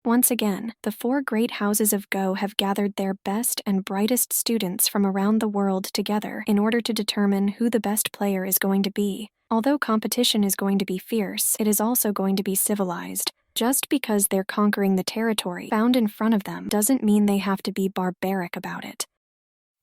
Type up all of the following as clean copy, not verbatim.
Once again, the four great houses of Go have gathered their best and brightest students from around the world together in order to determine who the best player is going to be. Although competition is going to be fierce, it is also going to be civilized. Just because they're conquering the territory found in front of them doesn't mean they have to be barbaric about it.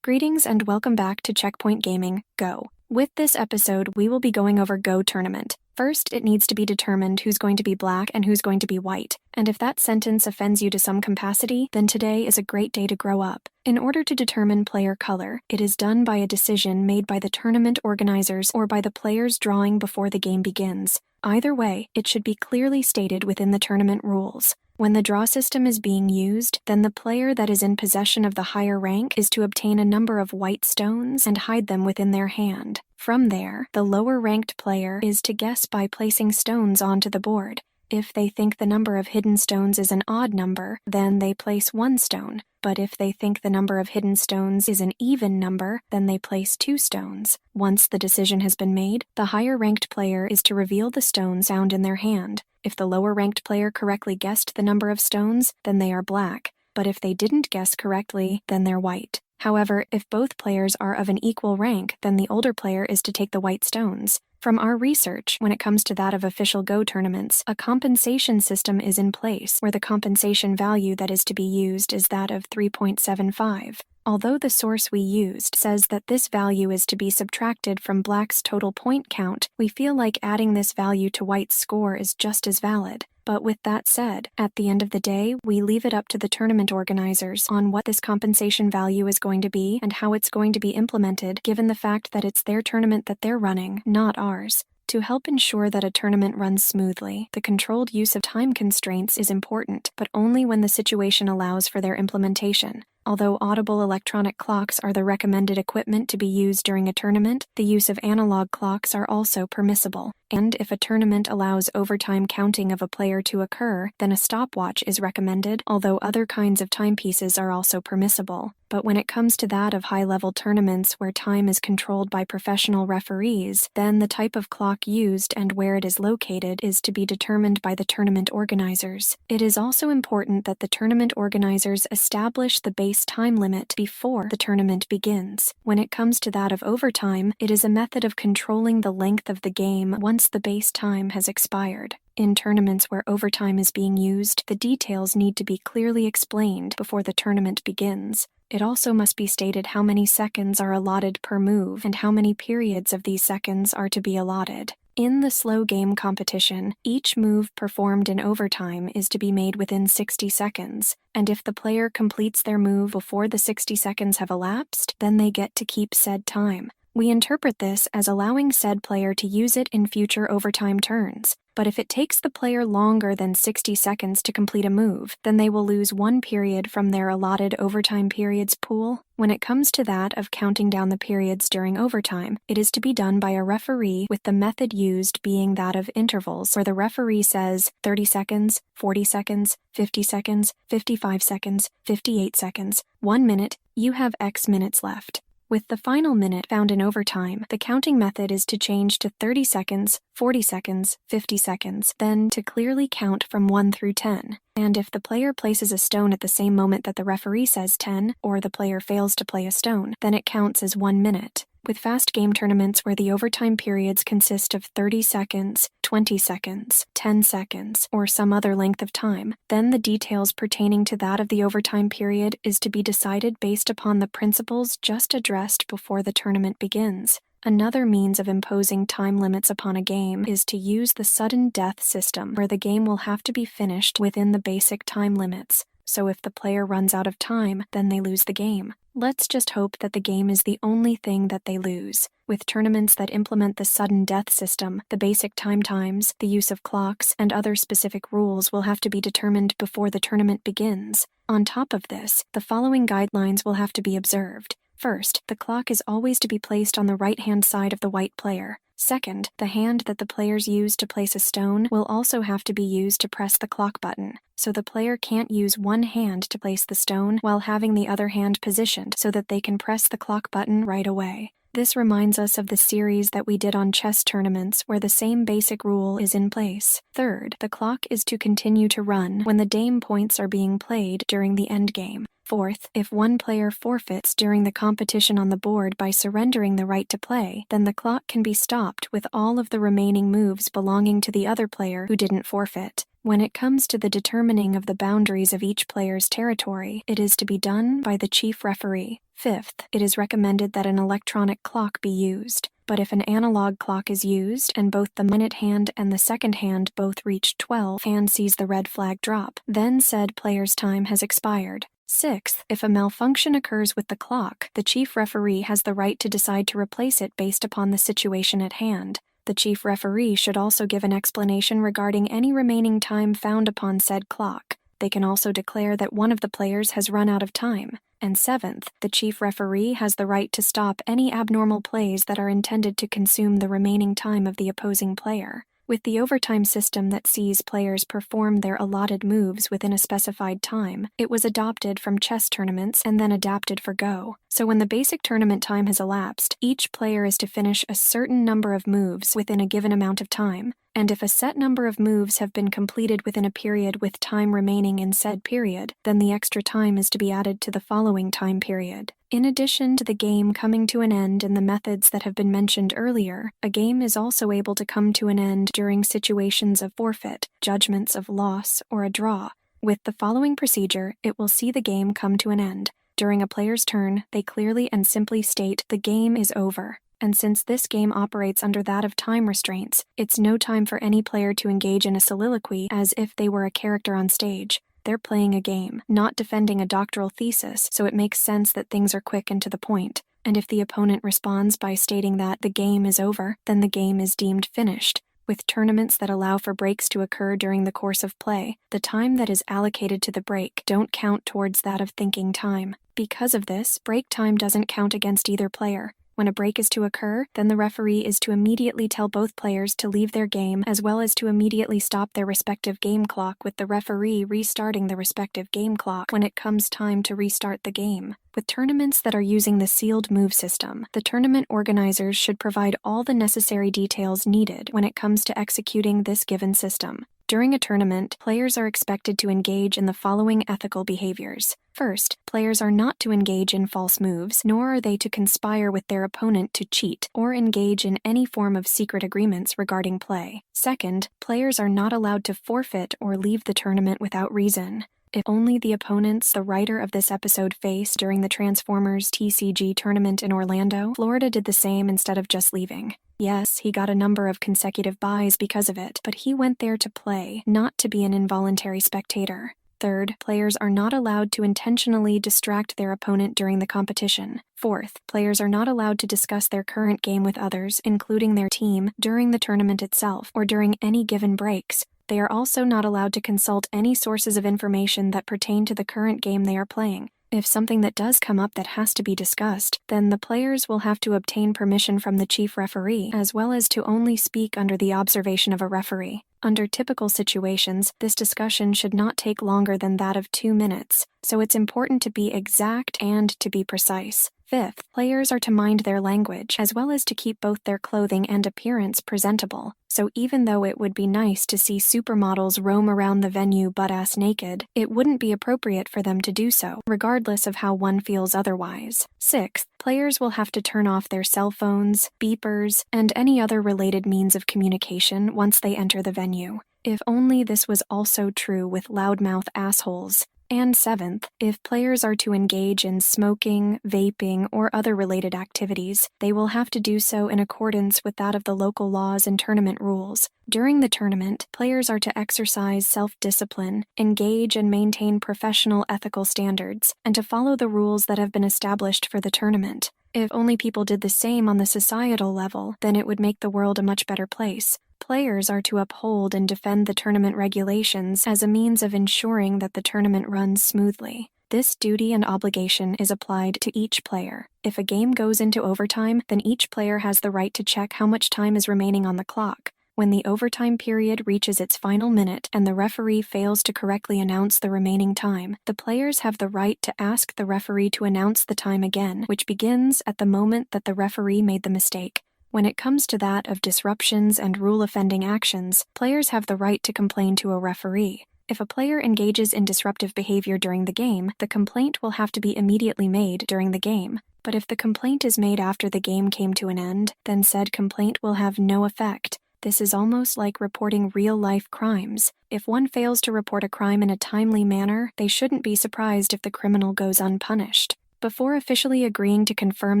Greetings and welcome back to Checkpoint Gaming, Go. With this episode, we will be going over Go Tournament. First, it needs to be determined who's going to be black and who's going to be white. And if that sentence offends you to some capacity, then today is a great day to grow up. In order to determine player color, it is done by a decision made by the tournament organizers or by the players drawing before the game begins. Either way, it should be clearly stated within the tournament rules. When the draw system is being used, then the player that is in possession of the higher rank is to obtain a number of white stones and hide them within their hand. From there, the lower-ranked player is to guess by placing stones onto the board. If they think the number of hidden stones is an odd number, then they place one stone. But if they think the number of hidden stones is an even number, then they place 2 stones. Once the decision has been made, the higher-ranked player is to reveal the stones found in their hand. If the lower-ranked player correctly guessed the number of stones, then they are black. But if they didn't guess correctly, then they're white. However, if both players are of an equal rank, then the older player is to take the white stones. From our research, when it comes to that of official Go tournaments, a compensation system is in place where the compensation value that is to be used is that of 3.75. Although the source we used says that this value is to be subtracted from black's total point count, we feel like adding this value to white's score is just as valid. But with that said, at the end of the day, we leave it up to the tournament organizers on what this compensation value is going to be and how it's going to be implemented, given the fact that it's their tournament that they're running, not ours. To help ensure that a tournament runs smoothly, the controlled use of time constraints is important, but only when the situation allows for their implementation. Although audible electronic clocks are the recommended equipment to be used during a tournament, the use of analog clocks are also permissible. And if a tournament allows overtime counting of a player to occur, then a stopwatch is recommended, although other kinds of timepieces are also permissible. But when it comes to that of high-level tournaments where time is controlled by professional referees, then the type of clock used and where it is located is to be determined by the tournament organizers. It is also important that the tournament organizers establish the base time limit before the tournament begins. When it comes to that of overtime, it is a method of controlling the length of the game once the base time has expired. In tournaments where overtime is being used, the details need to be clearly explained before the tournament begins. It also must be stated how many seconds are allotted per move and how many periods of these seconds are to be allotted. In the slow game competition, each move performed in overtime is to be made within 60 seconds, and if the player completes their move before the 60 seconds have elapsed, then they get to keep said time. We interpret this as allowing said player to use it in future overtime turns. But if it takes the player longer than 60 seconds to complete a move, then they will lose 1 period from their allotted overtime periods pool. When it comes to that of counting down the periods during overtime, it is to be done by a referee, with the method used being that of intervals, where the referee says 30 seconds, 40 seconds, 50 seconds, 55 seconds, 58 seconds, 1 minute, you have X minutes left. With the final minute found in overtime, the counting method is to change to 30 seconds, 40 seconds, 50 seconds, then to clearly count from 1 through 10. And if the player places a stone at the same moment that the referee says 10, or the player fails to play a stone, then it counts as 1 minute. With fast game tournaments where the overtime periods consist of 30 seconds, 20 seconds, 10 seconds, or some other length of time, then the details pertaining to that of the overtime period is to be decided based upon the principles just addressed before the tournament begins. Another means of imposing time limits upon a game is to use the sudden death system, where the game will have to be finished within the basic time limits. So if the player runs out of time, then they lose the game. Let's just hope that the game is the only thing that they lose. With tournaments that implement the sudden death system, the basic times, the use of clocks, and other specific rules will have to be determined before the tournament begins. On top of this, the following guidelines will have to be observed. First, the clock is always to be placed on the right-hand side of the white player. Second, the hand that the players use to place a stone will also have to be used to press the clock button, so the player can't use one hand to place the stone while having the other hand positioned so that they can press the clock button right away. This reminds us of the series that we did on chess tournaments where the same basic rule is in place. Third, the clock is to continue to run when the dame points are being played during the endgame. Fourth, if one player forfeits during the competition on the board by surrendering the right to play, then the clock can be stopped with all of the remaining moves belonging to the other player who didn't forfeit. When it comes to the determining of the boundaries of each player's territory, it is to be done by the chief referee. Fifth, it is recommended that an electronic clock be used. But if an analog clock is used and both the minute hand and the second hand both reach 12 and sees the red flag drop, then said player's time has expired. Sixth, if a malfunction occurs with the clock, the chief referee has the right to decide to replace it based upon the situation at hand. The chief referee should also give an explanation regarding any remaining time found upon said clock. They can also declare that one of the players has run out of time. And seventh, the chief referee has the right to stop any abnormal plays that are intended to consume the remaining time of the opposing player. With the overtime system that sees players perform their allotted moves within a specified time, it was adopted from chess tournaments and then adapted for Go. So when the basic tournament time has elapsed, each player is to finish a certain number of moves within a given amount of time. And if a set number of moves have been completed within a period with time remaining in said period, then the extra time is to be added to the following time period. In addition to the game coming to an end in the methods that have been mentioned earlier, a game is also able to come to an end during situations of forfeit, judgments of loss, or a draw. With the following procedure, it will see the game come to an end. During a player's turn, they clearly and simply state the game is over. And since this game operates under that of time restraints, it's no time for any player to engage in a soliloquy as if they were a character on stage. They're playing a game, not defending a doctoral thesis, so it makes sense that things are quick and to the point. And if the opponent responds by stating that the game is over, then the game is deemed finished. With tournaments that allow for breaks to occur during the course of play, the time that is allocated to the break don't count towards that of thinking time. Because of this, break time doesn't count against either player. When a break is to occur, then the referee is to immediately tell both players to leave their game as well as to immediately stop their respective game clock, with the referee restarting the respective game clock when it comes time to restart the game. With tournaments that are using the sealed move system, the tournament organizers should provide all the necessary details needed when it comes to executing this given system. During a tournament, players are expected to engage in the following ethical behaviors. First, players are not to engage in false moves, nor are they to conspire with their opponent to cheat or engage in any form of secret agreements regarding play. Second, players are not allowed to forfeit or leave the tournament without reason. If only the opponents the writer of this episode faced during the Transformers TCG tournament in Orlando, Florida did the same instead of just leaving. Yes, he got a number of consecutive buys because of it, but he went there to play, not to be an involuntary spectator. Third, players are not allowed to intentionally distract their opponent during the competition. Fourth, players are not allowed to discuss their current game with others, including their team, during the tournament itself or during any given breaks. They are also not allowed to consult any sources of information that pertain to the current game they are playing. If something that does come up that has to be discussed, then the players will have to obtain permission from the chief referee, as well as to only speak under the observation of a referee. Under typical situations, this discussion should not take longer than that of 2 minutes, so it's important to be exact and to be precise. Fifth, players are to mind their language, as well as to keep both their clothing and appearance presentable. So even though it would be nice to see supermodels roam around the venue butt-ass naked, it wouldn't be appropriate for them to do so, regardless of how one feels otherwise. Sixth, players will have to turn off their cell phones, beepers, and any other related means of communication once they enter the venue. If only this was also true with loudmouth assholes. And seventh, if players are to engage in smoking, vaping, or other related activities, they will have to do so in accordance with that of the local laws and tournament rules. During the tournament, players are to exercise self-discipline, engage and maintain professional ethical standards, and to follow the rules that have been established for the tournament. If only people did the same on the societal level, then it would make the world a much better place. Players are to uphold and defend the tournament regulations as a means of ensuring that the tournament runs smoothly. This duty and obligation is applied to each player. If a game goes into overtime, then each player has the right to check how much time is remaining on the clock. When the overtime period reaches its final minute and the referee fails to correctly announce the remaining time, the players have the right to ask the referee to announce the time again, which begins at the moment that the referee made the mistake. When it comes to that of disruptions and rule-offending actions, players have the right to complain to a referee. If a player engages in disruptive behavior during the game, the complaint will have to be immediately made during the game. But if the complaint is made after the game came to an end, then said complaint will have no effect. This is almost like reporting real-life crimes. If one fails to report a crime in a timely manner, they shouldn't be surprised if the criminal goes unpunished. Before officially agreeing to confirm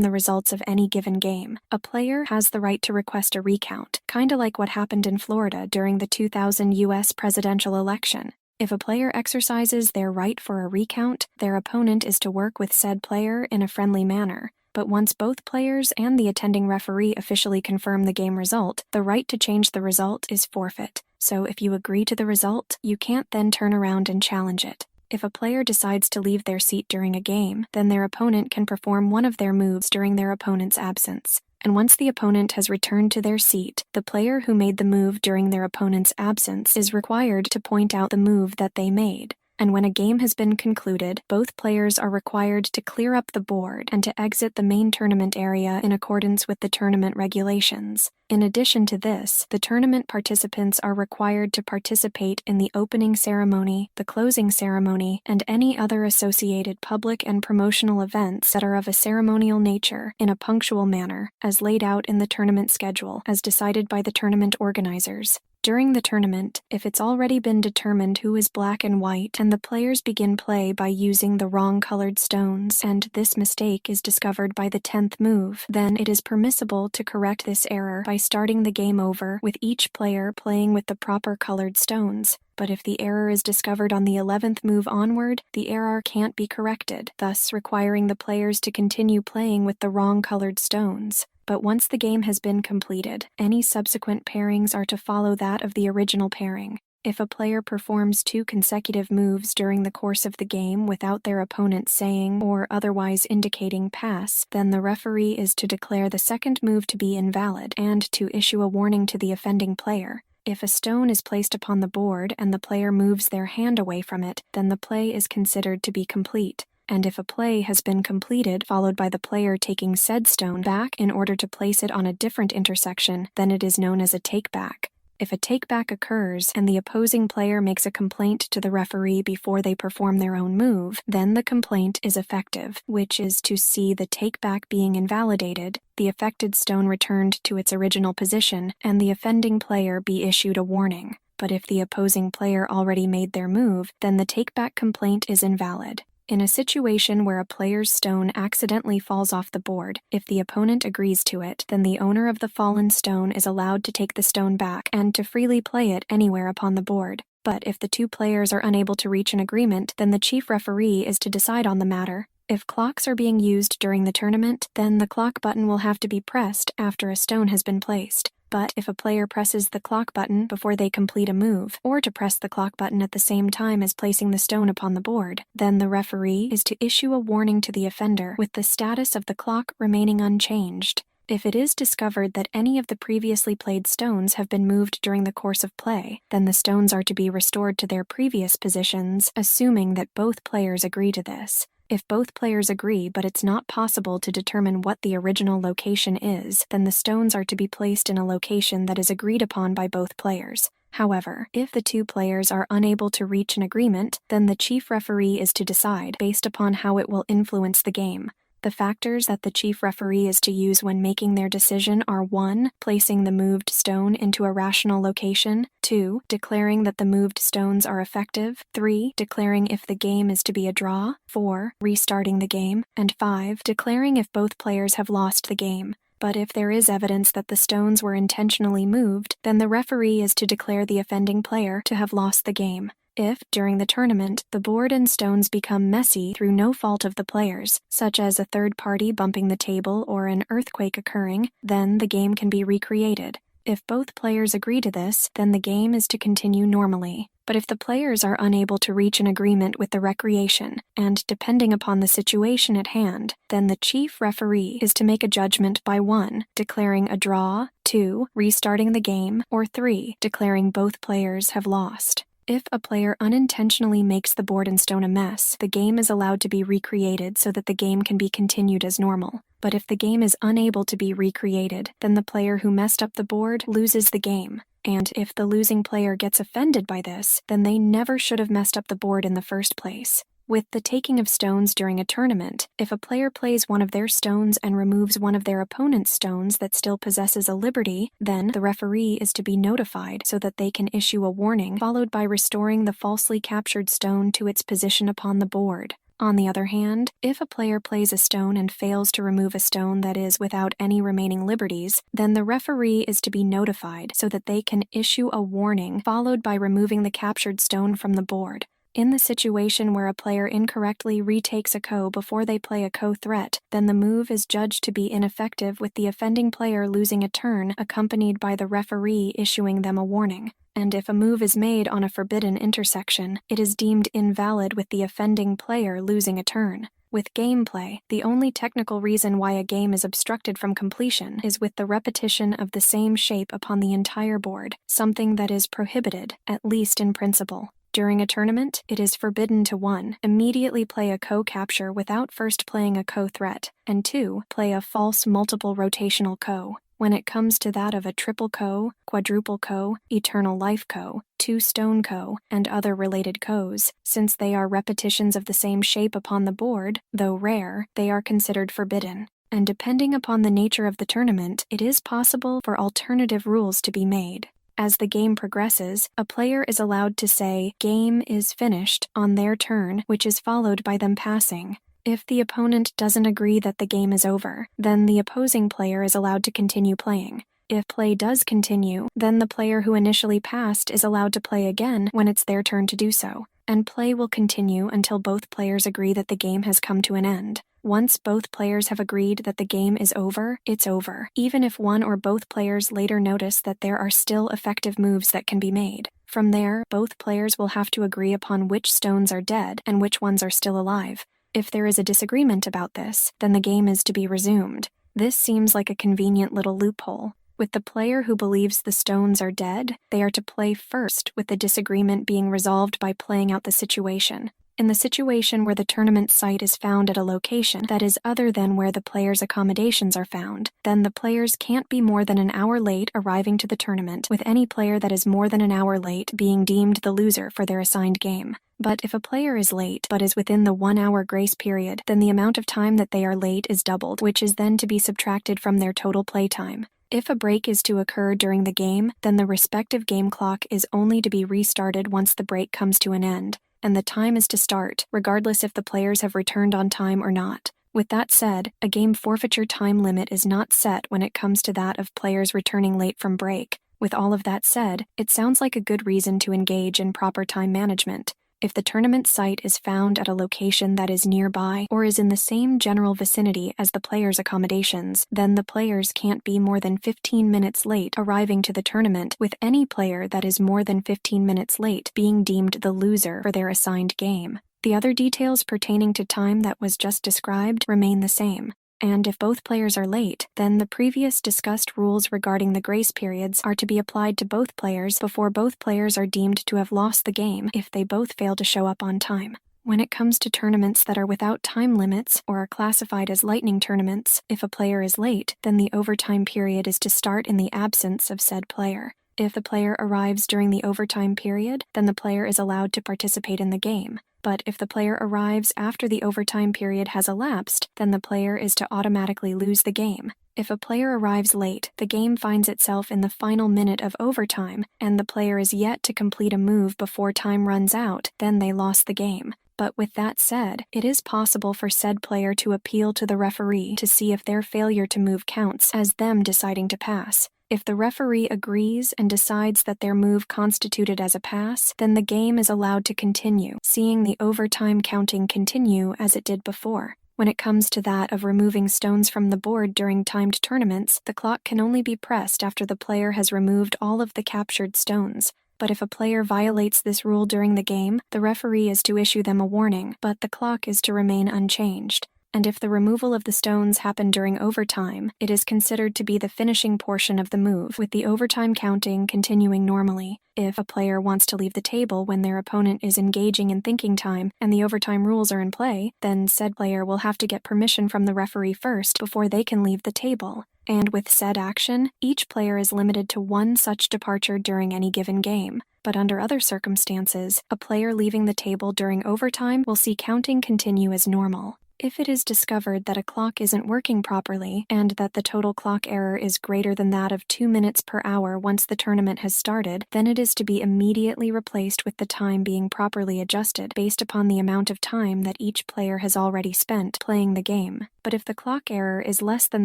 the results of any given game, a player has the right to request a recount, kinda like what happened in Florida during the 2000 US presidential election. If a player exercises their right for a recount, their opponent is to work with said player in a friendly manner. But once both players and the attending referee officially confirm the game result, the right to change the result is forfeit. So if you agree to the result, you can't then turn around and challenge it. If a player decides to leave their seat during a game, then their opponent can perform one of their moves during their opponent's absence. And once the opponent has returned to their seat, the player who made the move during their opponent's absence is required to point out the move that they made. And when a game has been concluded, both players are required to clear up the board and to exit the main tournament area in accordance with the tournament regulations. In addition to this, the tournament participants are required to participate in the opening ceremony, the closing ceremony, and any other associated public and promotional events that are of a ceremonial nature in a punctual manner, as laid out in the tournament schedule, as decided by the tournament organizers. During the tournament, if it's already been determined who is black and white and the players begin play by using the wrong colored stones and this mistake is discovered by the 10th move, then it is permissible to correct this error by starting the game over with each player playing with the proper colored stones. But if the error is discovered on the 11th move onward, the error can't be corrected, thus requiring the players to continue playing with the wrong colored stones. But once the game has been completed, any subsequent pairings are to follow that of the original pairing. If a player performs 2 consecutive moves during the course of the game without their opponent saying or otherwise indicating pass, then the referee is to declare the second move to be invalid and to issue a warning to the offending player. If a stone is placed upon the board and the player moves their hand away from it, then the play is considered to be complete. And if a play has been completed followed by the player taking said stone back in order to place it on a different intersection, then it is known as a take-back. If a take-back occurs and the opposing player makes a complaint to the referee before they perform their own move, then the complaint is effective, which is to see the take-back being invalidated, the affected stone returned to its original position, and the offending player be issued a warning. But if the opposing player already made their move, then the take-back complaint is invalid. In a situation where a player's stone accidentally falls off the board, if the opponent agrees to it, then the owner of the fallen stone is allowed to take the stone back and to freely play it anywhere upon the board. But if the 2 players are unable to reach an agreement, then the chief referee is to decide on the matter. If clocks are being used during the tournament, then the clock button will have to be pressed after a stone has been placed. But if a player presses the clock button before they complete a move, or to press the clock button at the same time as placing the stone upon the board, then the referee is to issue a warning to the offender with the status of the clock remaining unchanged. If it is discovered that any of the previously played stones have been moved during the course of play, then the stones are to be restored to their previous positions, assuming that both players agree to this. If both players agree but it's not possible to determine what the original location is, then the stones are to be placed in a location that is agreed upon by both players. However, if the 2 players are unable to reach an agreement, then the chief referee is to decide based upon how it will influence the game. The factors that the chief referee is to use when making their decision are 1. Placing the moved stone into a rational location, 2. Declaring that the moved stones are effective, 3. Declaring if the game is to be a draw, 4. Restarting the game, and 5. Declaring if both players have lost the game. But if there is evidence that the stones were intentionally moved, then the referee is to declare the offending player to have lost the game. If, during the tournament, the board and stones become messy through no fault of the players, such as a third party bumping the table or an earthquake occurring, then the game can be recreated. If both players agree to this, then the game is to continue normally. But if the players are unable to reach an agreement with the recreation, and depending upon the situation at hand, then the chief referee is to make a judgment by 1. Declaring a draw, 2. Restarting the game, or 3. Declaring both players have lost. If a player unintentionally makes the board and stone a mess, the game is allowed to be recreated so that the game can be continued as normal. But if the game is unable to be recreated, then the player who messed up the board loses the game. And if the losing player gets offended by this, then they never should have messed up the board in the first place. With the taking of stones during a tournament, if a player plays one of their stones and removes one of their opponent's stones that still possesses a liberty, then the referee is to be notified so that they can issue a warning, followed by restoring the falsely captured stone to its position upon the board. On the other hand, if a player plays a stone and fails to remove a stone that is without any remaining liberties, then the referee is to be notified so that they can issue a warning, followed by removing the captured stone from the board. In the situation where a player incorrectly retakes a ko before they play a ko threat, then the move is judged to be ineffective, with the offending player losing a turn accompanied by the referee issuing them a warning. And if a move is made on a forbidden intersection, it is deemed invalid, with the offending player losing a turn. With gameplay, the only technical reason why a game is obstructed from completion is with the repetition of the same shape upon the entire board, something that is prohibited, at least in principle. During a tournament, it is forbidden to 1. Immediately play a ko capture without first playing a ko threat, and 2. Play a false multiple rotational ko. When it comes to that of a triple ko, quadruple ko, eternal life ko, 2 stone ko, and other related kos, since they are repetitions of the same shape upon the board, though rare, they are considered forbidden. And depending upon the nature of the tournament, it is possible for alternative rules to be made. As the game progresses, a player is allowed to say, "Game is finished," on their turn, which is followed by them passing. If the opponent doesn't agree that the game is over, then the opposing player is allowed to continue playing. If play does continue, then the player who initially passed is allowed to play again when it's their turn to do so, and play will continue until both players agree that the game has come to an end. Once both players have agreed that the game is over, it's over, even if one or both players later notice that there are still effective moves that can be made. From there, both players will have to agree upon which stones are dead and which ones are still alive. If there is a disagreement about this, then the game is to be resumed. This seems like a convenient little loophole. With the player who believes the stones are dead, they are to play first, with the disagreement being resolved by playing out the situation. In the situation where the tournament site is found at a location that is other than where the player's accommodations are found, then the players can't be more than an hour late arriving to the tournament, with any player that is more than an hour late being deemed the loser for their assigned game. But if a player is late but is within the 1-hour grace period, then the amount of time that they are late is doubled, which is then to be subtracted from their total play time. If a break is to occur during the game, then the respective game clock is only to be restarted once the break comes to an end, and the time is to start, regardless if the players have returned on time or not. With that said, a game forfeiture time limit is not set when it comes to that of players returning late from break. With all of that said, it sounds like a good reason to engage in proper time management. If the tournament site is found at a location that is nearby or is in the same general vicinity as the players' accommodations, then the players can't be more than 15 minutes late arriving to the tournament, with any player that is more than 15 minutes late being deemed the loser for their assigned game. The other details pertaining to time that was just described remain the same. And if both players are late, then the previous discussed rules regarding the grace periods are to be applied to both players before both players are deemed to have lost the game if they both fail to show up on time. When it comes to tournaments that are without time limits or are classified as lightning tournaments, if a player is late, then the overtime period is to start in the absence of said player. If the player arrives during the overtime period, then the player is allowed to participate in the game. But if the player arrives after the overtime period has elapsed, then the player is to automatically lose the game. If a player arrives late, the game finds itself in the final minute of overtime, and the player is yet to complete a move before time runs out, then they lost the game. But with that said, it is possible for said player to appeal to the referee to see if their failure to move counts as them deciding to pass. If the referee agrees and decides that their move constituted as a pass, then the game is allowed to continue, seeing the overtime counting continue as it did before. When it comes to that of removing stones from the board during timed tournaments, the clock can only be pressed after the player has removed all of the captured stones. But if a player violates this rule during the game, the referee is to issue them a warning, but the clock is to remain unchanged. And if the removal of the stones happened during overtime, it is considered to be the finishing portion of the move, with the overtime counting continuing normally. If a player wants to leave the table when their opponent is engaging in thinking time and the overtime rules are in play, then said player will have to get permission from the referee first before they can leave the table. And with said action, each player is limited to one such departure during any given game. But under other circumstances, a player leaving the table during overtime will see counting continue as normal. If it is discovered that a clock isn't working properly and that the total clock error is greater than that of 2 minutes per hour once the tournament has started, then it is to be immediately replaced with the time being properly adjusted based upon the amount of time that each player has already spent playing the game. But if the clock error is less than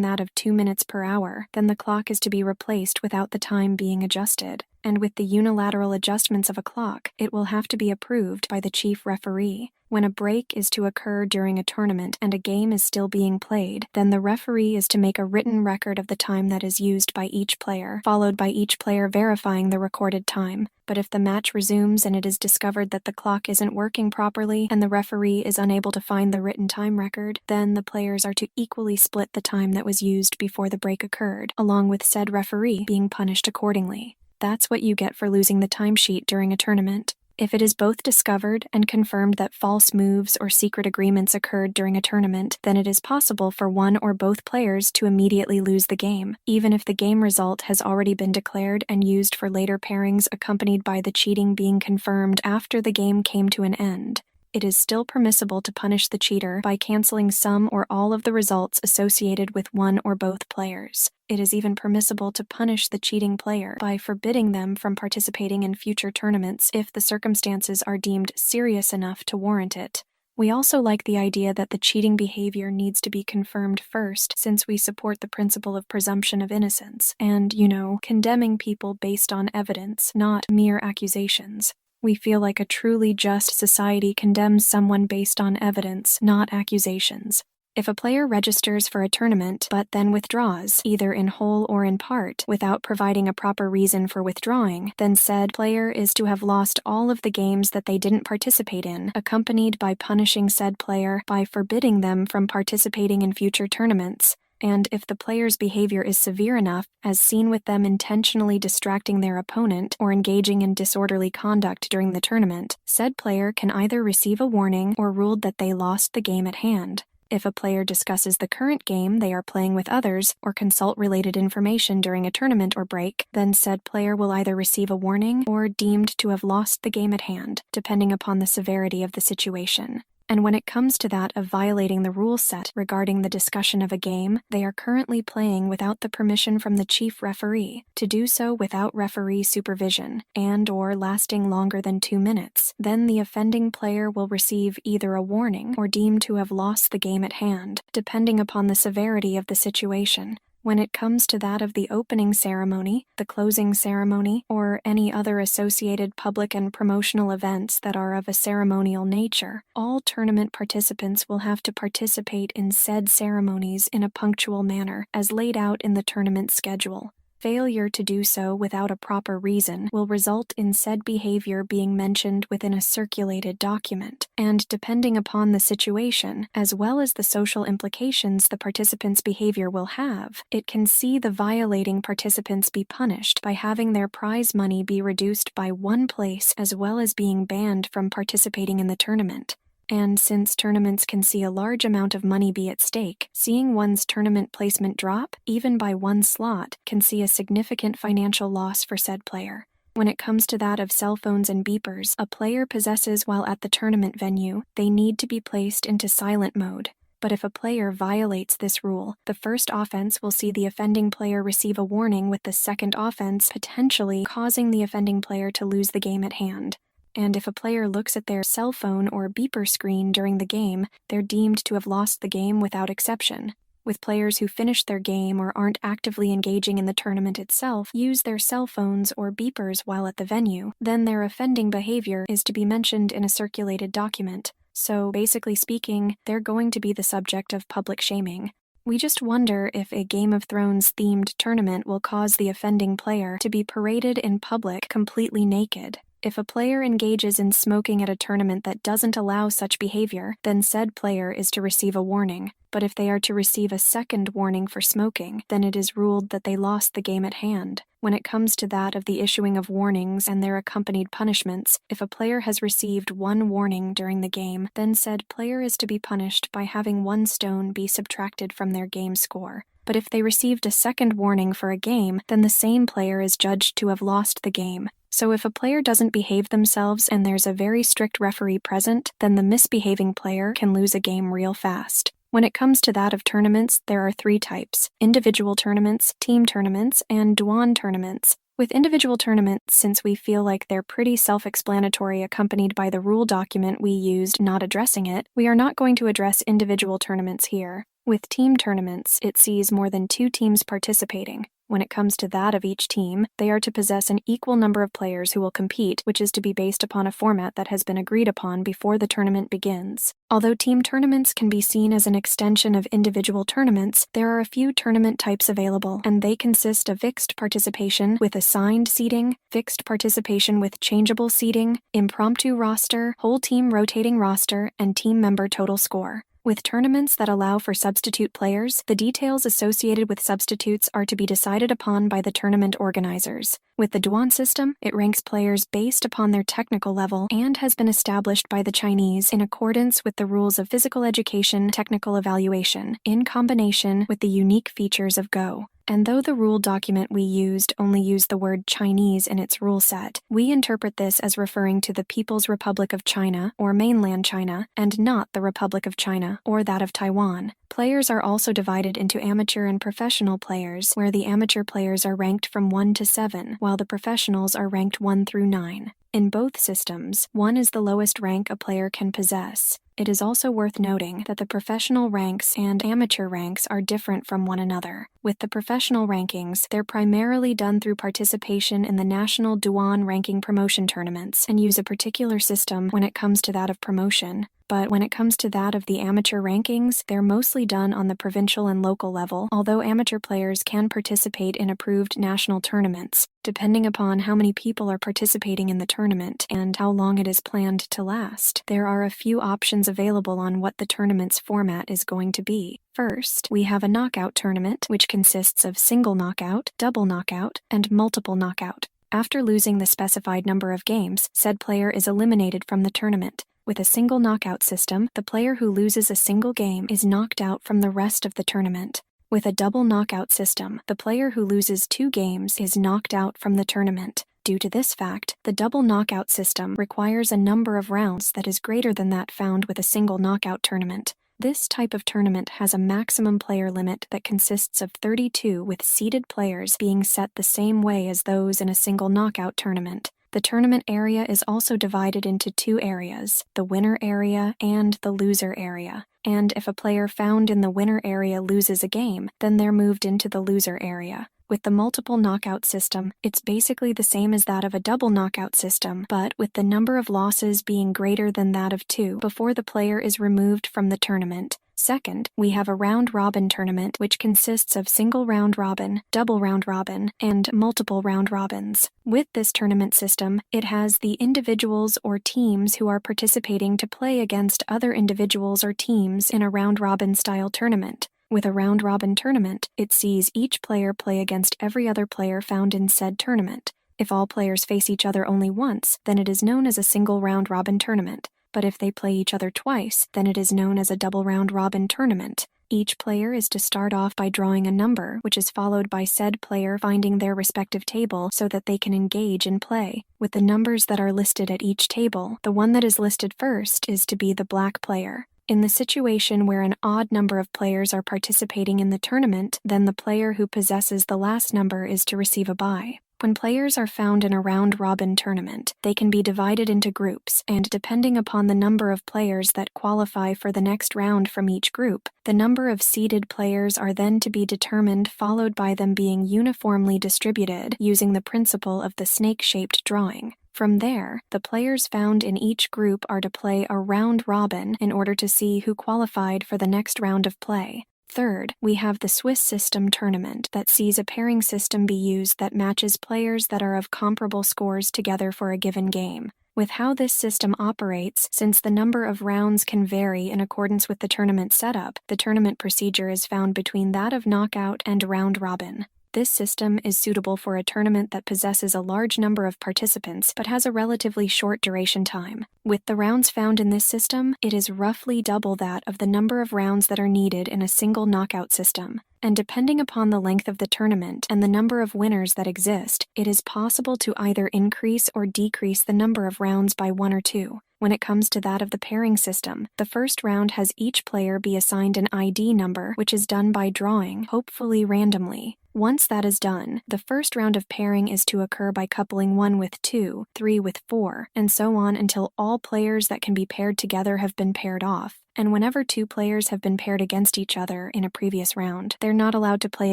that of 2 minutes per hour, then the clock is to be replaced without the time being adjusted. And with the unilateral adjustments of a clock, it will have to be approved by the chief referee. When a break is to occur during a tournament and a game is still being played, then the referee is to make a written record of the time that is used by each player, followed by each player verifying the recorded time. But if the match resumes and it is discovered that the clock isn't working properly and the referee is unable to find the written time record, then the players are to equally split the time that was used before the break occurred, along with said referee being punished accordingly. That's what you get for losing the timesheet during a tournament. If it is both discovered and confirmed that false moves or secret agreements occurred during a tournament, then it is possible for one or both players to immediately lose the game, even if the game result has already been declared and used for later pairings accompanied by the cheating being confirmed after the game came to an end. It is still permissible to punish the cheater by canceling some or all of the results associated with one or both players. It is even permissible to punish the cheating player by forbidding them from participating in future tournaments if the circumstances are deemed serious enough to warrant it. We also like the idea that the cheating behavior needs to be confirmed first, since we support the principle of presumption of innocence and, condemning people based on evidence, not mere accusations. We feel like a truly just society condemns someone based on evidence, not accusations. If a player registers for a tournament but then withdraws, either in whole or in part, without providing a proper reason for withdrawing, then said player is to have lost all of the games that they didn't participate in, accompanied by punishing said player by forbidding them from participating in future tournaments. And if the player's behavior is severe enough, as seen with them intentionally distracting their opponent or engaging in disorderly conduct during the tournament, said player can either receive a warning or ruled that they lost the game at hand. If a player discusses the current game they are playing with others or consult related information during a tournament or break, then said player will either receive a warning or deemed to have lost the game at hand, depending upon the severity of the situation. And when it comes to that of violating the rule set regarding the discussion of a game they are currently playing without the permission from the chief referee, to do so without referee supervision, and or lasting longer than 2 minutes, then the offending player will receive either a warning or deemed to have lost the game at hand, depending upon the severity of the situation. When it comes to that of the opening ceremony, the closing ceremony, or any other associated public and promotional events that are of a ceremonial nature, all tournament participants will have to participate in said ceremonies in a punctual manner, as laid out in the tournament schedule. Failure to do so without a proper reason will result in said behavior being mentioned within a circulated document, and depending upon the situation, as well as the social implications the participants' behavior will have, it can see the violating participants be punished by having their prize money be reduced by 1 place as well as being banned from participating in the tournament. And since tournaments can see a large amount of money be at stake, seeing one's tournament placement drop, even by 1 slot, can see a significant financial loss for said player. When it comes to that of cell phones and beepers a player possesses while at the tournament venue, they need to be placed into silent mode. But if a player violates this rule, the first offense will see the offending player receive a warning, with the second offense potentially causing the offending player to lose the game at hand. And if a player looks at their cell phone or beeper screen during the game, they're deemed to have lost the game without exception. With players who finish their game or aren't actively engaging in the tournament itself use their cell phones or beepers while at the venue, then their offending behavior is to be mentioned in a circulated document. So, basically speaking, they're going to be the subject of public shaming. We just wonder if a Game of Thrones-themed tournament will cause the offending player to be paraded in public completely naked. If a player engages in smoking at a tournament that doesn't allow such behavior, then said player is to receive a warning. But if they are to receive a second warning for smoking, then it is ruled that they lost the game at hand. When it comes to that of the issuing of warnings and their accompanied punishments, if a player has received one warning during the game, then said player is to be punished by having 1 stone be subtracted from their game score. But if they received a second warning for a game, then the same player is judged to have lost the game. So if a player doesn't behave themselves and there's a very strict referee present, then the misbehaving player can lose a game real fast. When it comes to that of tournaments, there are 3 types: individual tournaments, team tournaments, and Duan tournaments. With individual tournaments, since we feel like they're pretty self-explanatory accompanied by the rule document we used not addressing it, we are not going to address individual tournaments here. With team tournaments, it sees more than 2 teams participating. When it comes to that of each team, they are to possess an equal number of players who will compete, which is to be based upon a format that has been agreed upon before the tournament begins. Although team tournaments can be seen as an extension of individual tournaments, there are a few tournament types available, and they consist of fixed participation with assigned seating, fixed participation with changeable seating, impromptu roster, whole team rotating roster, and team member total score. With tournaments that allow for substitute players, the details associated with substitutes are to be decided upon by the tournament organizers. With the Duan system, it ranks players based upon their technical level and has been established by the Chinese in accordance with the rules of physical education technical evaluation, in combination with the unique features of Go. And though the rule document we used only used the word Chinese in its rule set, we interpret this as referring to the People's Republic of China, or mainland China, and not the Republic of China, or that of Taiwan. Players are also divided into amateur and professional players, where the amateur players are ranked from 1 to 7, while the professionals are ranked 1 through 9. In both systems, 1 is the lowest rank a player can possess. It is also worth noting that the professional ranks and amateur ranks are different from one another. With the professional rankings, they're primarily done through participation in the national Duan ranking promotion tournaments and use a particular system when it comes to that of promotion. But when it comes to that of the amateur rankings, they're mostly done on the provincial and local level, although amateur players can participate in approved national tournaments, depending upon how many people are participating in the tournament and how long it is planned to last. There are a few options available on what the tournament's format is going to be. First, we have a knockout tournament, which consists of single knockout, double knockout, and multiple knockout. After losing the specified number of games, said player is eliminated from the tournament. With a single knockout system, the player who loses a single game is knocked out from the rest of the tournament. With a double knockout system, the player who loses 2 games is knocked out from the tournament. Due to this fact, the double knockout system requires a number of rounds that is greater than that found with a single knockout tournament. This type of tournament has a maximum player limit that consists of 32, with seeded players being set the same way as those in a single knockout tournament. The tournament area is also divided into 2 areas, the winner area and the loser area. And if a player found in the winner area loses a game, then they're moved into the loser area. With the multiple knockout system, it's basically the same as that of a double knockout system, but with the number of losses being greater than that of 2 before the player is removed from the tournament. Second, we have a round-robin tournament which consists of single round-robin, double round-robin, and multiple round-robins. With this tournament system, it has the individuals or teams who are participating to play against other individuals or teams in a round-robin style tournament. With a round-robin tournament, it sees each player play against every other player found in said tournament. If all players face each other only once, then it is known as a single round-robin tournament. But if they play each other twice, then it is known as a double round-robin tournament. Each player is to start off by drawing a number, which is followed by said player finding their respective table so that they can engage in play. With the numbers that are listed at each table, the one that is listed first is to be the black player. In the situation where an odd number of players are participating in the tournament, then the player who possesses the last number is to receive a bye. When players are found in a round-robin tournament, they can be divided into groups, and depending upon the number of players that qualify for the next round from each group, the number of seeded players are then to be determined, followed by them being uniformly distributed using the principle of the snake-shaped drawing. From there, the players found in each group are to play a round-robin in order to see who qualified for the next round of play. Third, we have the Swiss system tournament that sees a pairing system be used that matches players that are of comparable scores together for a given game. With how this system operates, since the number of rounds can vary in accordance with the tournament setup, the tournament procedure is found between that of knockout and round robin. This system is suitable for a tournament that possesses a large number of participants but has a relatively short duration time. With the rounds found in this system, it is roughly double that of the number of rounds that are needed in a single knockout system. And depending upon the length of the tournament and the number of winners that exist, it is possible to either increase or decrease the number of rounds by 1 or 2. When it comes to that of the pairing system, the first round has each player be assigned an ID number, which is done by drawing, hopefully randomly. Once that is done, the first round of pairing is to occur by coupling 1 with 2, 3 with 4, and so on until all players that can be paired together have been paired off. And whenever 2 players have been paired against each other in a previous round, they're not allowed to play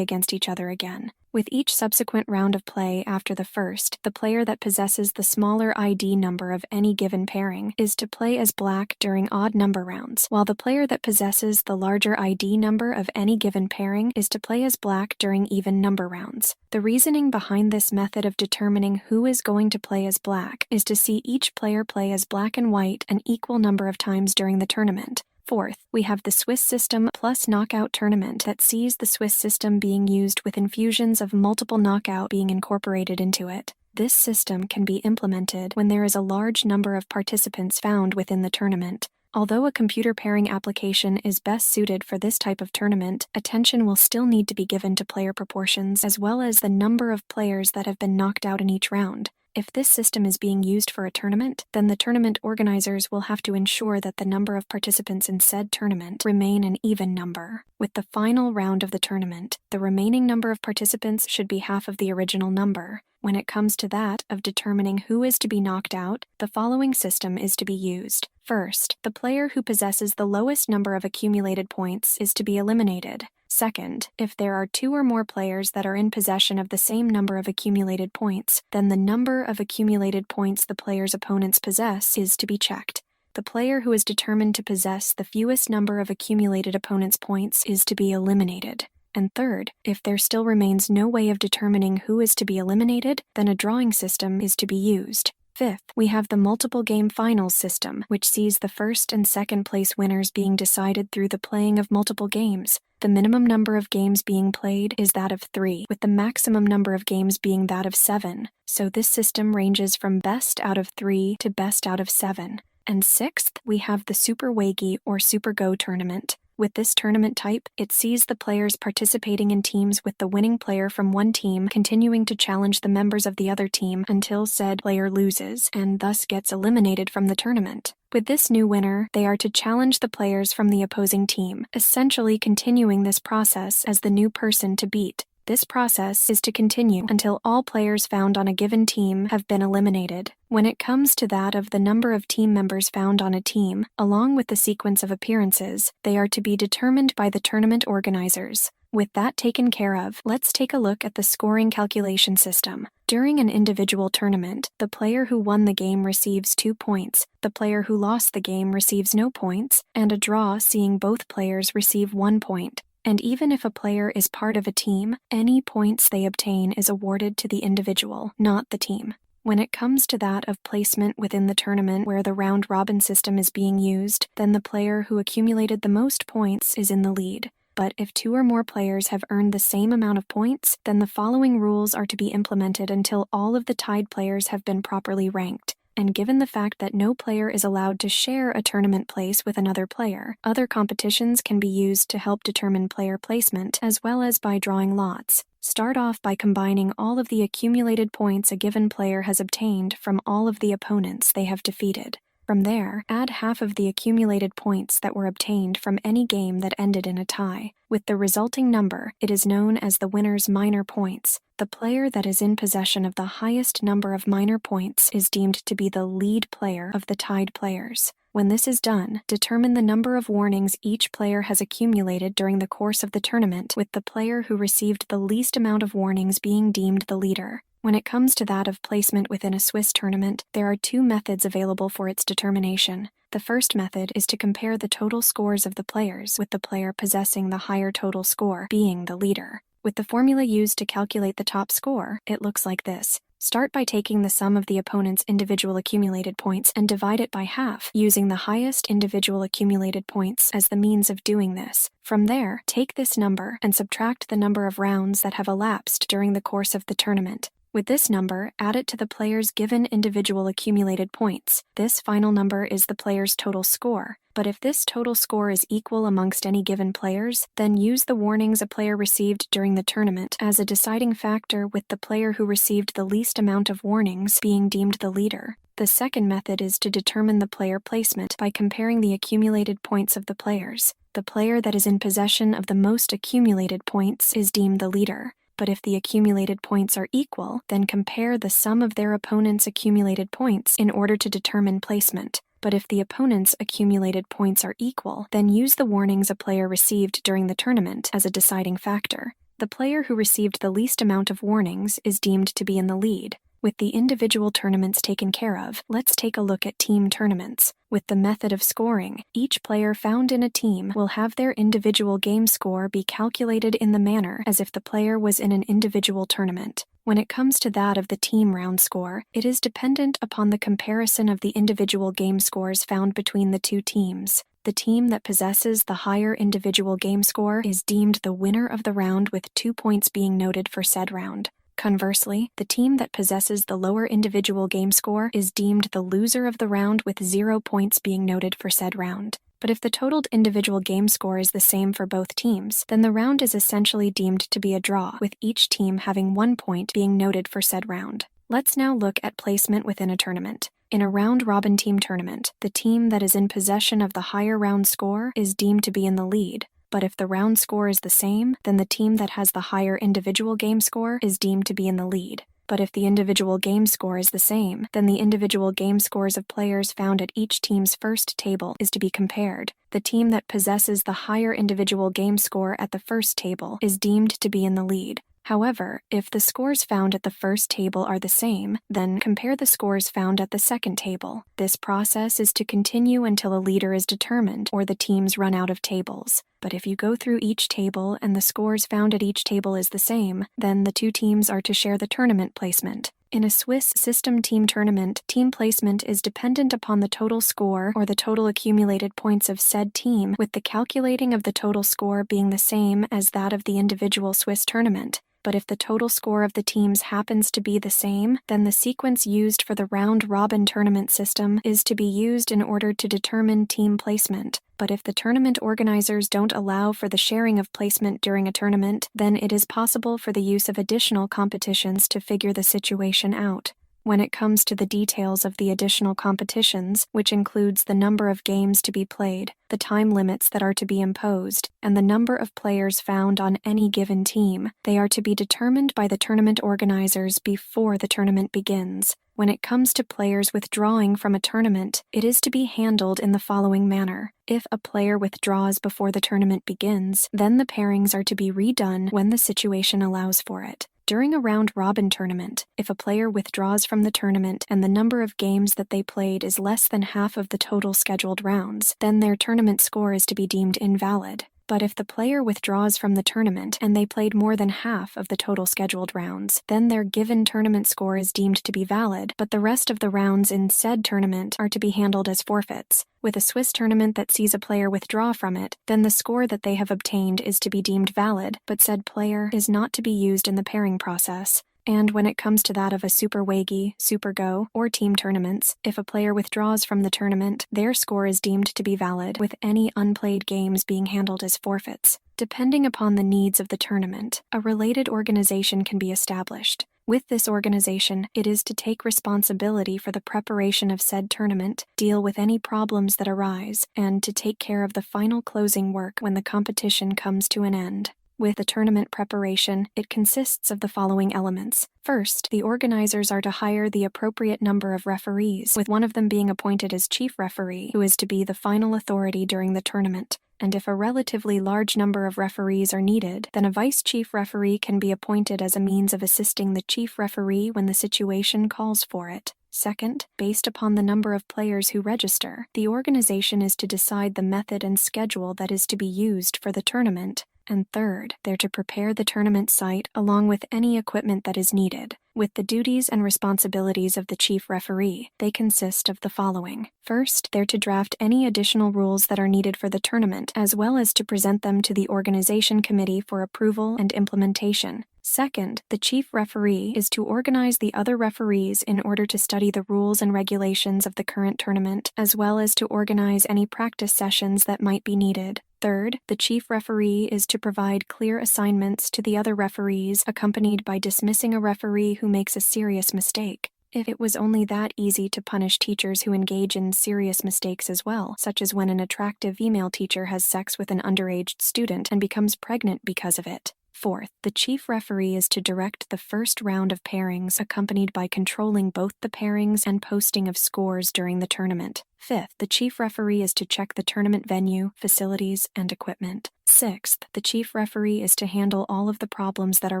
against each other again. With each subsequent round of play after the first, the player that possesses the smaller ID number of any given pairing is to play as black during odd number rounds, while the player that possesses the larger ID number of any given pairing is to play as black during even number rounds. The reasoning behind this method of determining who is going to play as black is to see each player play as black and white an equal number of times during the tournament. Fourth, we have the Swiss system plus knockout tournament that sees the Swiss system being used with infusions of multiple knockout being incorporated into it. This system can be implemented when there is a large number of participants found within the tournament. Although a computer pairing application is best suited for this type of tournament, attention will still need to be given to player proportions as well as the number of players that have been knocked out in each round. If this system is being used for a tournament, then the tournament organizers will have to ensure that the number of participants in said tournament remain an even number. With the final round of the tournament, the remaining number of participants should be half of the original number. When it comes to that of determining who is to be knocked out, the following system is to be used. First, the player who possesses the lowest number of accumulated points is to be eliminated. Second, if there are 2 or more players that are in possession of the same number of accumulated points, then the number of accumulated points the player's opponents possess is to be checked. The player who is determined to possess the fewest number of accumulated opponents' points is to be eliminated. And third, if there still remains no way of determining who is to be eliminated, then a drawing system is to be used. Fifth, we have the multiple game finals system, which sees the first and second place winners being decided through the playing of multiple games. The minimum number of games being played is that of 3, with the maximum number of games being that of 7. So this system ranges from best out of 3 to best out of 7. And sixth, we have the Super Wagi or Super Go tournament. With this tournament type, it sees the players participating in teams with the winning player from one team continuing to challenge the members of the other team until said player loses and thus gets eliminated from the tournament. With this new winner, they are to challenge the players from the opposing team, essentially continuing this process as the new person to beat. This process is to continue until all players found on a given team have been eliminated. When it comes to that of the number of team members found on a team, along with the sequence of appearances, they are to be determined by the tournament organizers. With that taken care of, let's take a look at the scoring calculation system. During an individual tournament, the player who won the game receives 2 points, the player who lost the game receives no points, and a draw seeing both players receive 1 point. And even if a player is part of a team, any points they obtain is awarded to the individual, not the team. When it comes to that of placement within the tournament where the round-robin system is being used, then the player who accumulated the most points is in the lead. But if 2 or more players have earned the same amount of points, then the following rules are to be implemented until all of the tied players have been properly ranked. And given the fact that no player is allowed to share a tournament place with another player, other competitions can be used to help determine player placement as well as by drawing lots. Start off by combining all of the accumulated points a given player has obtained from all of the opponents they have defeated. From there, add half of the accumulated points that were obtained from any game that ended in a tie. With the resulting number, it is known as the winner's minor points. The player that is in possession of the highest number of minor points is deemed to be the lead player of the tied players. When this is done, determine the number of warnings each player has accumulated during the course of the tournament, with the player who received the least amount of warnings being deemed the leader. When it comes to that of placement within a Swiss tournament, there are two methods available for its determination. The first method is to compare the total scores of the players, with the player possessing the higher total score being the leader. With the formula used to calculate the top score, it looks like this. Start by taking the sum of the opponent's individual accumulated points and divide it by half, using the highest individual accumulated points as the means of doing this. From there, take this number and subtract the number of rounds that have elapsed during the course of the tournament. With this number, add it to the player's given individual accumulated points. This final number is the player's total score. But if this total score is equal amongst any given players, then use the warnings a player received during the tournament as a deciding factor, with the player who received the least amount of warnings being deemed the leader. The second method is to determine the player placement by comparing the accumulated points of the players. The player that is in possession of the most accumulated points is deemed the leader. But if the accumulated points are equal, then compare the sum of their opponent's accumulated points in order to determine placement. But if the opponent's accumulated points are equal, then use the warnings a player received during the tournament as a deciding factor. The player who received the least amount of warnings is deemed to be in the lead. With the individual tournaments taken care of, let's take a look at team tournaments. With the method of scoring, each player found in a team will have their individual game score be calculated in the manner as if the player was in an individual tournament. When it comes to that of the team round score, it is dependent upon the comparison of the individual game scores found between the two teams. The team that possesses the higher individual game score is deemed the winner of the round, with 2 points being noted for said round. Conversely, the team that possesses the lower individual game score is deemed the loser of the round, with 0 points being noted for said round. But if the totaled individual game score is the same for both teams, then the round is essentially deemed to be a draw, with each team having 1 point being noted for said round. Let's now look at placement within a tournament. In a round-robin team tournament, the team that is in possession of the higher round score is deemed to be in the lead. But if the round score is the same, then the team that has the higher individual game score is deemed to be in the lead. But if the individual game score is the same, then the individual game scores of players found at each team's first table is to be compared. The team that possesses the higher individual game score at the first table is deemed to be in the lead. However, if the scores found at the first table are the same, then compare the scores found at the second table. This process is to continue until a leader is determined or the teams run out of tables. But if you go through each table and the scores found at each table is the same, then the two teams are to share the tournament placement. In a Swiss system team tournament, team placement is dependent upon the total score or the total accumulated points of said team, with the calculating of the total score being the same as that of the individual Swiss tournament. But if the total score of the teams happens to be the same, then the sequence used for the round-robin tournament system is to be used in order to determine team placement. But if the tournament organizers don't allow for the sharing of placement during a tournament, then it is possible for the use of additional competitions to figure the situation out. When it comes to the details of the additional competitions, which includes the number of games to be played, the time limits that are to be imposed, and the number of players found on any given team, they are to be determined by the tournament organizers before the tournament begins. When it comes to players withdrawing from a tournament, it is to be handled in the following manner. If a player withdraws before the tournament begins, then the pairings are to be redone when the situation allows for it. During a round-robin tournament, if a player withdraws from the tournament and the number of games that they played is less than half of the total scheduled rounds, then their tournament score is to be deemed invalid. But if the player withdraws from the tournament and they played more than half of the total scheduled rounds, then their given tournament score is deemed to be valid, but the rest of the rounds in said tournament are to be handled as forfeits. With a Swiss tournament that sees a player withdraw from it, then the score that they have obtained is to be deemed valid, but said player is not to be used in the pairing process. And when it comes to that of a Super Waggy, Super Go, or team tournaments, if a player withdraws from the tournament, their score is deemed to be valid, with any unplayed games being handled as forfeits. Depending upon the needs of the tournament, a related organization can be established. With this organization, it is to take responsibility for the preparation of said tournament, deal with any problems that arise, and to take care of the final closing work when the competition comes to an end. With the tournament preparation, it consists of the following elements. First, the organizers are to hire the appropriate number of referees, with one of them being appointed as chief referee, who is to be the final authority during the tournament. and if a relatively large number of referees are needed, then a vice chief referee can be appointed as a means of assisting the chief referee when the situation calls for it. Second, based upon the number of players who register, the organization is to decide the method and schedule that is to be used for the tournament. And third, they're to prepare the tournament site along with any equipment that is needed. With the duties and responsibilities of the chief referee, they consist of the following. First, they're to draft any additional rules that are needed for the tournament, as well as to present them to the organization committee for approval and implementation. Second, the chief referee is to organize the other referees in order to study the rules and regulations of the current tournament, as well as to organize any practice sessions that might be needed. Third, the chief referee is to provide clear assignments to the other referees, accompanied by dismissing a referee who makes a serious mistake. If it was only that easy to punish teachers who engage in serious mistakes as well, such as when an attractive female teacher has sex with an underage student and becomes pregnant because of it. Fourth, the chief referee is to direct the first round of pairings, accompanied by controlling both the pairings and posting of scores during the tournament. Fifth, the chief referee is to check the tournament venue, facilities, and equipment. Sixth, the chief referee is to handle all of the problems that are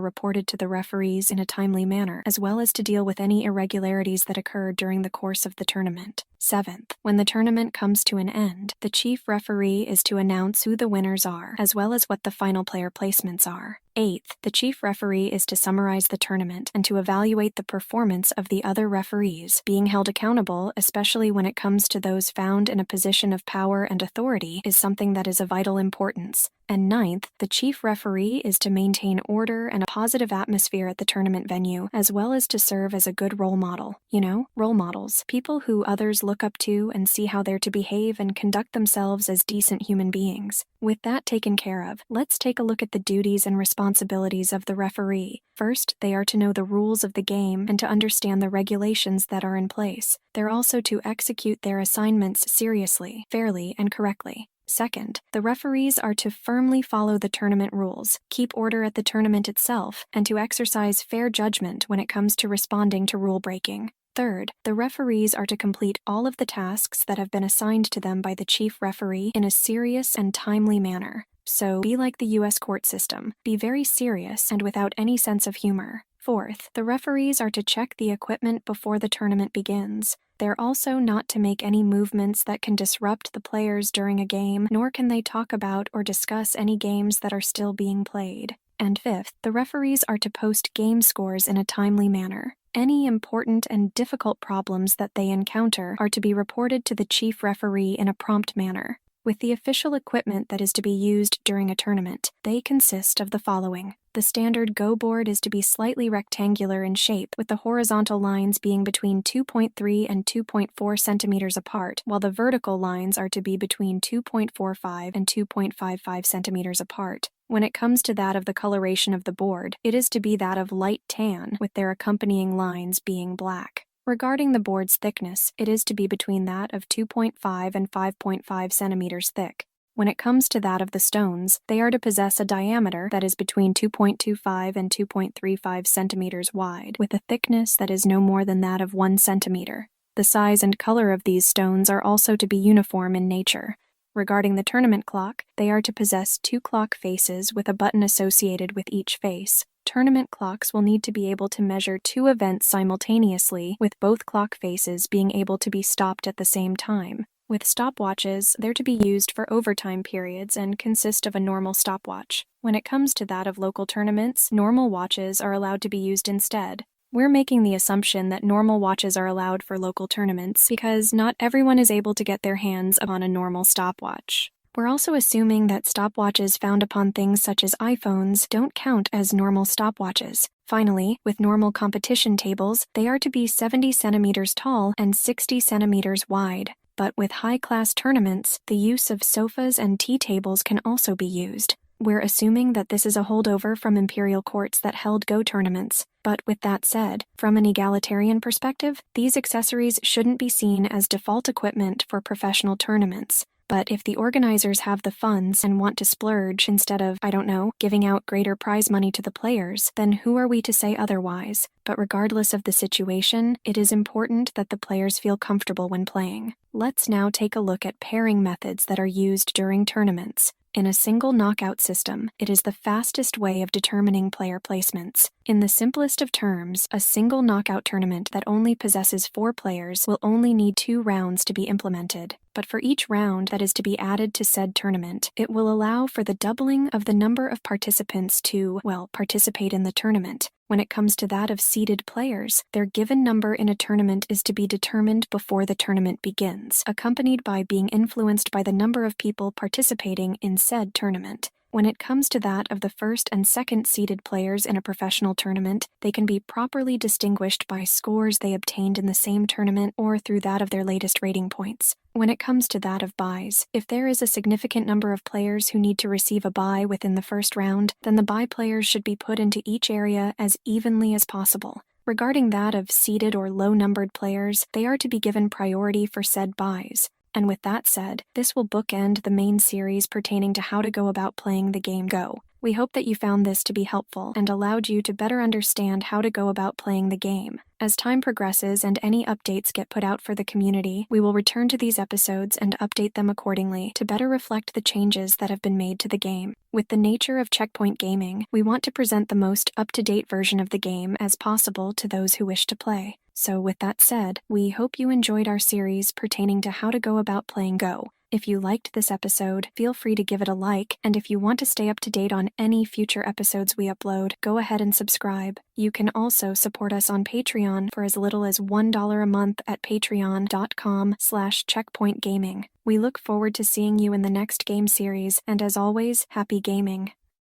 reported to the referees in a timely manner, as well as to deal with any irregularities that occur during the course of the tournament. Seventh, when the tournament comes to an end, the chief referee is to announce who the winners are, as well as what the final player placements are. Eighth, the chief referee is to summarize the tournament and to evaluate the performance of the other referees, being held accountable, especially when it comes to those found in a position of power and authority, is something that is of vital importance. And ninth, the chief referee is to maintain order and a positive atmosphere at the tournament venue, as well as to serve as a good role model. You know, role models, people who others look up to and see how they're to behave and conduct themselves as decent human beings. With that taken care of, let's take a look at the duties and responsibilities of the referee. First, they are to know the rules of the game and to understand the regulations that are in place. They're also to execute their assignments seriously, fairly, and correctly. Second, the referees are to firmly follow the tournament rules, keep order at the tournament itself, and to exercise fair judgment when it comes to responding to rule breaking. Third, the referees are to complete all of the tasks that have been assigned to them by the chief referee in a serious and timely manner. So, be like the U.S. court system. Be very serious and without any sense of humor. Fourth, the referees are to check the equipment before the tournament begins. They're also not to make any movements that can disrupt the players during a game, nor can they talk about or discuss any games that are still being played. And fifth, the referees are to post game scores in a timely manner. Any important and difficult problems that they encounter are to be reported to the chief referee in a prompt manner. With the official equipment that is to be used during a tournament, they consist of the following. The standard Go board is to be slightly rectangular in shape, with the horizontal lines being between 2.3 and 2.4 centimeters apart, while the vertical lines are to be between 2.45 and 2.55 centimeters apart. When it comes to that of the coloration of the board, it is to be that of light tan, with their accompanying lines being black. Regarding the board's thickness, it is to be between that of 2.5 and 5.5 centimeters thick. When it comes to that of the stones, they are to possess a diameter that is between 2.25 and 2.35 centimeters wide, with a thickness that is no more than that of 1 centimeter. The size and color of these stones are also to be uniform in nature. Regarding the tournament clock, they are to possess 2 clock faces with a button associated with each face. Tournament clocks will need to be able to measure 2 events simultaneously, with both clock faces being able to be stopped at the same time. With stopwatches, they're to be used for overtime periods and consist of a normal stopwatch. When it comes to that of local tournaments, normal watches are allowed to be used instead. We're making the assumption that normal watches are allowed for local tournaments because not everyone is able to get their hands on a normal stopwatch. We're also assuming that stopwatches found upon things such as iPhones don't count as normal stopwatches. Finally, with normal competition tables, they are to be 70 centimeters tall and 60 centimeters wide. But with high-class tournaments, the use of sofas and tea tables can also be used. We're assuming that this is a holdover from imperial courts that held Go tournaments. But with that said, from an egalitarian perspective, these accessories shouldn't be seen as default equipment for professional tournaments. But if the organizers have the funds and want to splurge instead of, I don't know, giving out greater prize money to the players, then who are we to say otherwise? But regardless of the situation, it is important that the players feel comfortable when playing. Let's now take a look at pairing methods that are used during tournaments. In a single knockout system, it is the fastest way of determining player placements. In the simplest of terms, a single knockout tournament that only possesses 4 players will only need 2 rounds to be implemented. But for each round that is to be added to said tournament, it will allow for the doubling of the number of participants to, well, participate in the tournament. When it comes to that of seeded players, their given number in a tournament is to be determined before the tournament begins, accompanied by being influenced by the number of people participating in said tournament. When it comes to that of the first and second seeded players in a professional tournament, they can be properly distinguished by scores they obtained in the same tournament or through that of their latest rating points. When it comes to that of buys, if there is a significant number of players who need to receive a buy within the first round, then the buy players should be put into each area as evenly as possible. Regarding that of seeded or low-numbered players, they are to be given priority for said buys. And with that said, this will bookend the main series pertaining to how to go about playing the game Go. We hope that you found this to be helpful and allowed you to better understand how to go about playing the game. As time progresses and any updates get put out for the community, we will return to these episodes and update them accordingly to better reflect the changes that have been made to the game. With the nature of Checkpoint Gaming, we want to present the most up-to-date version of the game as possible to those who wish to play. So with that said, we hope you enjoyed our series pertaining to how to go about playing Go. If you liked this episode, feel free to give it a like, and if you want to stay up to date on any future episodes we upload, go ahead and subscribe. You can also support us on Patreon for as little as $1 a month at patreon.com/checkpointgaming. We look forward to seeing you in the next game series, and as always, happy gaming.